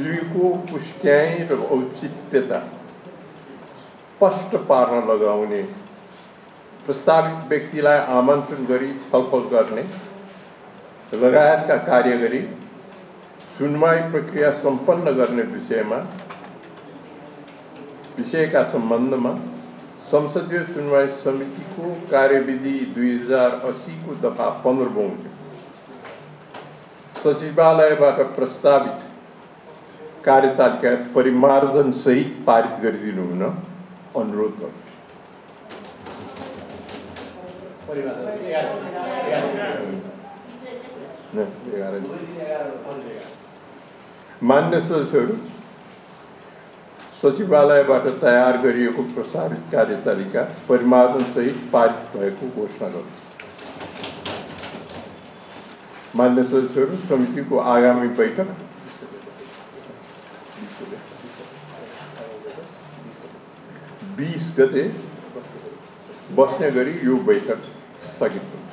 को पुष्ट्याइ र औचित्यता स्पष्ट पार्न लगाउने, प्रस्तावित व्यक्तिलाई आमन्त्रण गरी छलफल गर्ने लगायतका कार्य गरी सुनवाई प्रक्रिया सम्पन्न गर्ने विषयका सम्बन्धमा संसदीय सुनवाई समितिको कार्यविधि 2080 को दफा 15 बमोजिम सचिवालयबाट प्रस्तावित कार्यतालिका परिमार्जन सहित पारित गरिदिनु हुन अनुरोध गर्छु। मान्य सदस्यहरू, सचिवालयबाट तयार गरिएको प्रस्तावित कार्यतालिका परिमार्जन सहित पारित भएको घोषणा गर्छु। मान्य सदस्यहरू, समितिको आगामी बैठक 20 गते बस्ने गरी यो बैठक स्थगित हुन्छ।